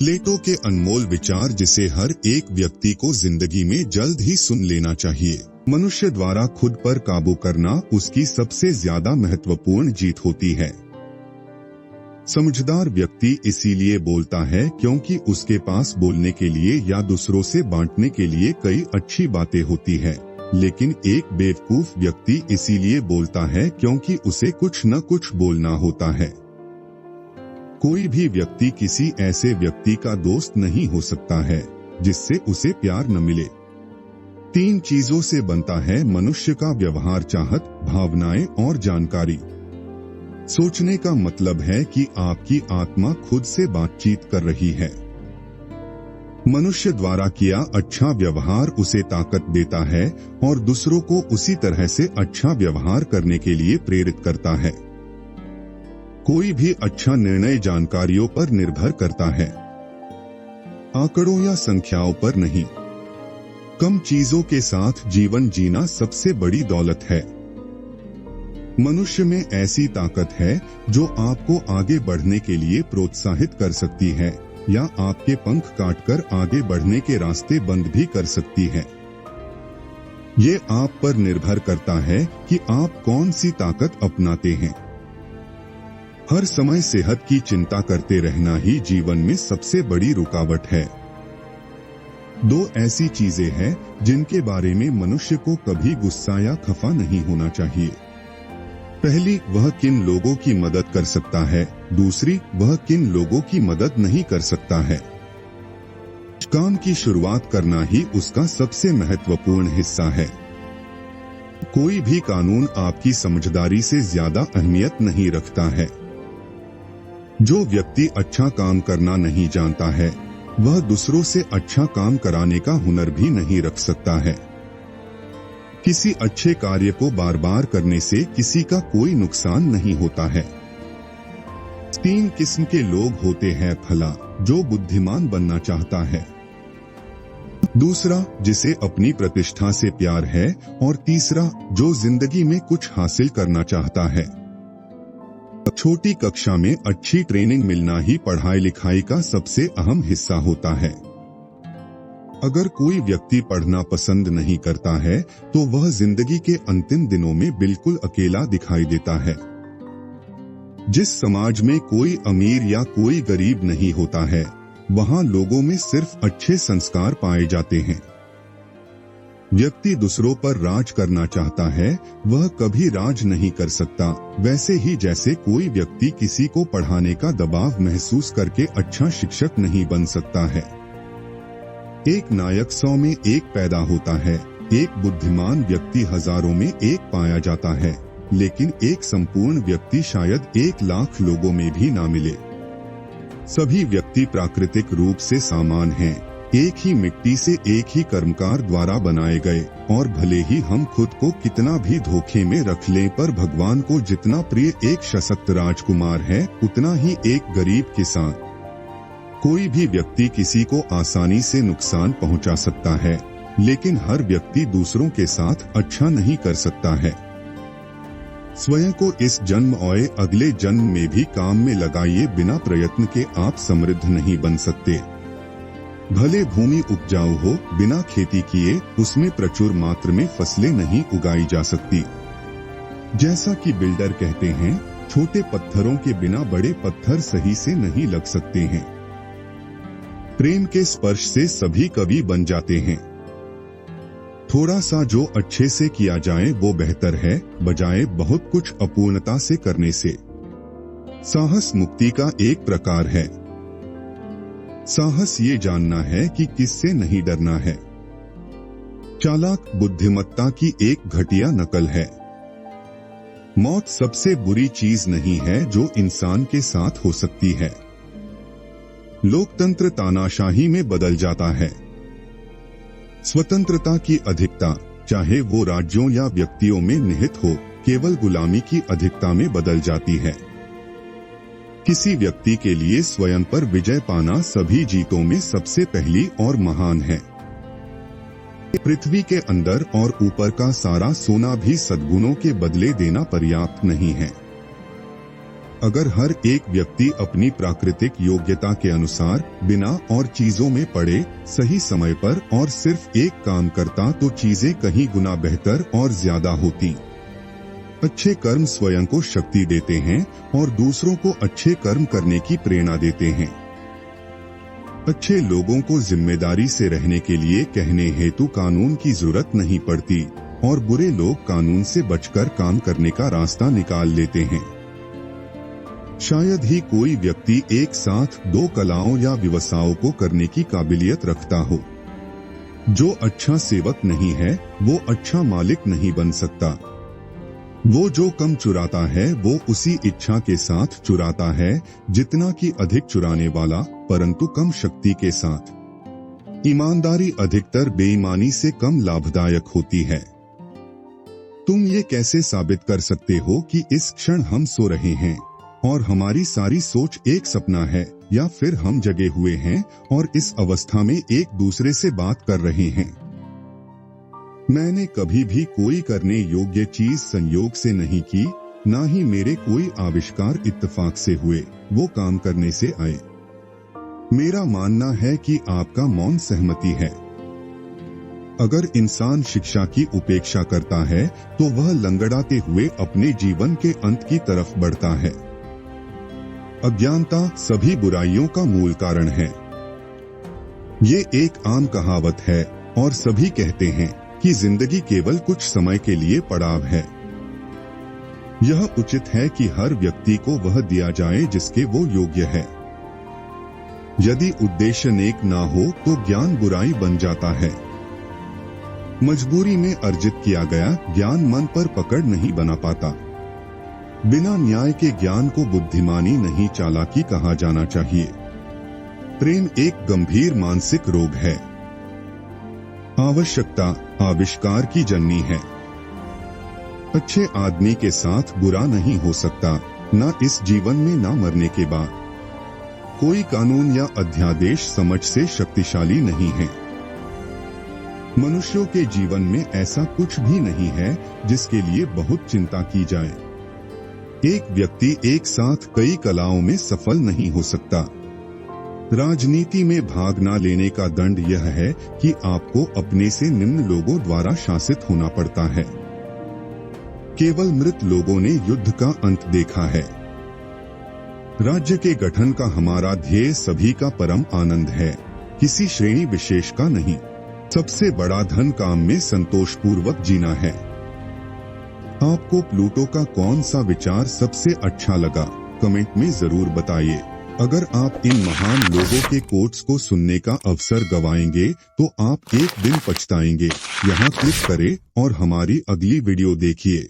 प्लेटो के अनमोल विचार, जिसे हर एक व्यक्ति को जिंदगी में जल्द ही सुन लेना चाहिए। मनुष्य द्वारा खुद पर काबू करना उसकी सबसे ज्यादा महत्वपूर्ण जीत होती है। समझदार व्यक्ति इसीलिए बोलता है क्योंकि उसके पास बोलने के लिए या दूसरों से बांटने के लिए कई अच्छी बातें होती है, लेकिन एक बेवकूफ व्यक्ति इसीलिए बोलता है क्योंकि उसे कुछ न कुछ बोलना होता है। कोई भी व्यक्ति किसी ऐसे व्यक्ति का दोस्त नहीं हो सकता है जिससे उसे प्यार न मिले। 3 चीजों से बनता है मनुष्य का व्यवहार: चाहत, भावनाएं और जानकारी। सोचने का मतलब है कि आपकी आत्मा खुद से बातचीत कर रही है। मनुष्य द्वारा किया अच्छा व्यवहार उसे ताकत देता है और दूसरों को उसी तरह से अच्छा व्यवहार करने के लिए प्रेरित करता है। कोई भी अच्छा निर्णय जानकारियों पर निर्भर करता है, आंकड़ों या संख्याओं पर नहीं। कम चीजों के साथ जीवन जीना सबसे बड़ी दौलत है। मनुष्य में ऐसी ताकत है जो आपको आगे बढ़ने के लिए प्रोत्साहित कर सकती है या आपके पंख काटकर आगे बढ़ने के रास्ते बंद भी कर सकती है। ये आप पर निर्भर करता है कि आप कौन सी ताकत अपनाते हैं। हर समय सेहत की चिंता करते रहना ही जीवन में सबसे बड़ी रुकावट है। 2 ऐसी चीजें हैं जिनके बारे में मनुष्य को कभी गुस्सा या खफा नहीं होना चाहिए। पहली, वह किन लोगों की मदद कर सकता है। दूसरी, वह किन लोगों की मदद नहीं कर सकता है। काम की शुरुआत करना ही उसका सबसे महत्वपूर्ण हिस्सा है। कोई भी कानून आपकी समझदारी से ज्यादा अहमियत नहीं रखता है। जो व्यक्ति अच्छा काम करना नहीं जानता है, वह दूसरों से अच्छा काम कराने का हुनर भी नहीं रख सकता है। किसी अच्छे कार्य को बार बार करने से किसी का कोई नुकसान नहीं होता है। 3 किस्म के लोग होते हैं: फला, जो बुद्धिमान बनना चाहता है; दूसरा, जिसे अपनी प्रतिष्ठा से प्यार है; और तीसरा, जो जिंदगी में कुछ हासिल करना चाहता है। छोटी कक्षा में अच्छी ट्रेनिंग मिलना ही पढ़ाई लिखाई का सबसे अहम हिस्सा होता है। अगर कोई व्यक्ति पढ़ना पसंद नहीं करता है तो वह जिंदगी के अंतिम दिनों में बिल्कुल अकेला दिखाई देता है। जिस समाज में कोई अमीर या कोई गरीब नहीं होता है, वहां लोगों में सिर्फ अच्छे संस्कार पाए जाते हैं। व्यक्ति दूसरों पर राज करना चाहता है, वह कभी राज नहीं कर सकता। वैसे ही जैसे कोई व्यक्ति किसी को पढ़ाने का दबाव महसूस करके अच्छा शिक्षक नहीं बन सकता है। एक नायक 100 में एक पैदा होता है, एक बुद्धिमान व्यक्ति हजारों में एक पाया जाता है, लेकिन एक संपूर्ण व्यक्ति शायद 1 लाख लोगों में भी ना मिले। सभी व्यक्ति प्राकृतिक रूप से समान हैं, एक ही मिट्टी से एक ही कर्मकार द्वारा बनाए गए, और भले ही हम खुद को कितना भी धोखे में रख लें, पर भगवान को जितना प्रिय एक सशक्त राजकुमार है, उतना ही एक गरीब किसान। कोई भी व्यक्ति किसी को आसानी से नुकसान पहुंचा सकता है, लेकिन हर व्यक्ति दूसरों के साथ अच्छा नहीं कर सकता है। स्वयं को इस जन्म और अगले जन्म में भी काम में लगाइए। बिना प्रयत्न के आप समृद्ध नहीं बन सकते। भले भूमि उपजाऊ हो, बिना खेती किए उसमें प्रचुर मात्रा में फसलें नहीं उगाई जा सकती। जैसा कि बिल्डर कहते हैं, छोटे पत्थरों के बिना बड़े पत्थर सही से नहीं लग सकते हैं। प्रेम के स्पर्श से सभी कवि बन जाते हैं। थोड़ा सा जो अच्छे से किया जाए वो बेहतर है, बजाय बहुत कुछ अपूर्णता से करने से। साहस मुक्ति का एक प्रकार है। साहस ये जानना है कि किससे नहीं डरना है। चालाक बुद्धिमत्ता की एक घटिया नकल है। मौत सबसे बुरी चीज नहीं है जो इंसान के साथ हो सकती है। लोकतंत्र तानाशाही में बदल जाता है। स्वतंत्रता की अधिकता, चाहे वो राज्यों या व्यक्तियों में निहित हो, केवल गुलामी की अधिकता में बदल जाती है। किसी व्यक्ति के लिए स्वयं पर विजय पाना सभी जीतों में सबसे पहली और महान है। पृथ्वी के अंदर और ऊपर का सारा सोना भी सद्गुणों के बदले देना पर्याप्त नहीं है। अगर हर एक व्यक्ति अपनी प्राकृतिक योग्यता के अनुसार बिना और चीजों में पड़े सही समय पर और सिर्फ एक काम करता तो चीजें कहीं गुना बेहतर और ज्यादा होती। अच्छे कर्म स्वयं को शक्ति देते हैं और दूसरों को अच्छे कर्म करने की प्रेरणा देते हैं। अच्छे लोगों को जिम्मेदारी से रहने के लिए कहने हेतु कानून की जरूरत नहीं पड़ती और बुरे लोग कानून से बचकर काम करने का रास्ता निकाल लेते हैं। शायद ही कोई व्यक्ति एक साथ दो कलाओं या व्यवसायों को करने की काबिलियत रखता हो। जो अच्छा सेवक नहीं है वो अच्छा मालिक नहीं बन सकता। वो जो कम चुराता है वो उसी इच्छा के साथ चुराता है जितना कि अधिक चुराने वाला, परंतु कम शक्ति के साथ। ईमानदारी अधिकतर बेईमानी से कम लाभदायक होती है। तुम ये कैसे साबित कर सकते हो कि इस क्षण हम सो रहे हैं और हमारी सारी सोच एक सपना है, या फिर हम जगे हुए हैं और इस अवस्था में एक दूसरे से बात कर रहे हैं? मैंने कभी भी कोई करने योग्य चीज संयोग से नहीं की, ना ही मेरे कोई आविष्कार इत्तेफाक से हुए, वो काम करने से आए। मेरा मानना है कि आपका मौन सहमति है। अगर इंसान शिक्षा की उपेक्षा करता है तो वह लंगड़ाते हुए अपने जीवन के अंत की तरफ बढ़ता है। अज्ञानता सभी बुराइयों का मूल कारण है। ये एक आम कहावत है और सभी कहते हैं कि जिंदगी केवल कुछ समय के लिए पड़ाव है। यह उचित है कि हर व्यक्ति को वह दिया जाए जिसके वो योग्य है। यदि उद्देश्य नेक ना हो तो ज्ञान बुराई बन जाता है। मजबूरी में अर्जित किया गया ज्ञान मन पर पकड़ नहीं बना पाता। बिना न्याय के ज्ञान को बुद्धिमानी नहीं चालाकी कहा जाना चाहिए। प्रेम एक गंभीर मानसिक रोग है। आवश्यकता आविष्कार की जननी है। अच्छे आदमी के साथ बुरा नहीं हो सकता, न इस जीवन में न मरने के बाद। कोई कानून या अध्यादेश समझ से शक्तिशाली नहीं है। मनुष्यों के जीवन में ऐसा कुछ भी नहीं है जिसके लिए बहुत चिंता की जाए। एक व्यक्ति एक साथ कई कलाओं में सफल नहीं हो सकता। राजनीति में भाग न लेने का दंड यह है कि आपको अपने से निम्न लोगों द्वारा शासित होना पड़ता है। केवल मृत लोगों ने युद्ध का अंत देखा है। राज्य के गठन का हमारा ध्येय सभी का परम आनंद है, किसी श्रेणी विशेष का नहीं। सबसे बड़ा धन काम में संतोषपूर्वक जीना है। आपको प्लूटो का कौन सा विचार सबसे अच्छा लगा, कमेंट में जरूर बताइए। अगर आप इन महान लोगों के कोट्स को सुनने का अवसर गवाएंगे तो आप एक दिन पछताएंगे। यहाँ क्लिक करें और हमारी अगली वीडियो देखिए।